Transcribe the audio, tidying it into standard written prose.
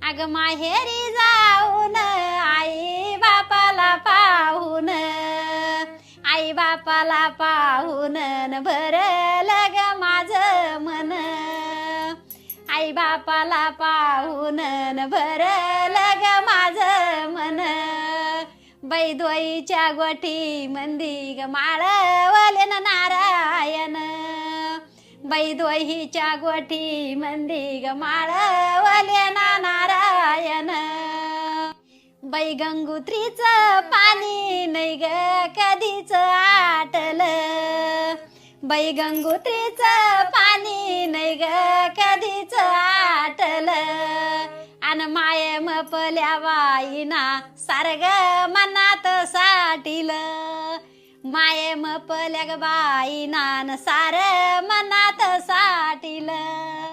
अग माहेरी जाऊन आई बापाला पाहून, आई बापाला पाहून भरलं ग माझं मन, आई बापाला पाहून भरलं ग माझं मन. बैदोईच्या गोठी मंदी ग माळवले न नारायण, बैदोईच्या गोठी मंदी ग माळवले ना नारायण. बाई गंगोत्रीचं पाणी नाही ग कधीच आटलं, बाई गंगोत्रीचं पाणी नाही ग कधीच आटलं. अन माये मपल्या बाईना सारग मनात साठीलं, माये मपल्या ग बाईना सार मनात साठीलं.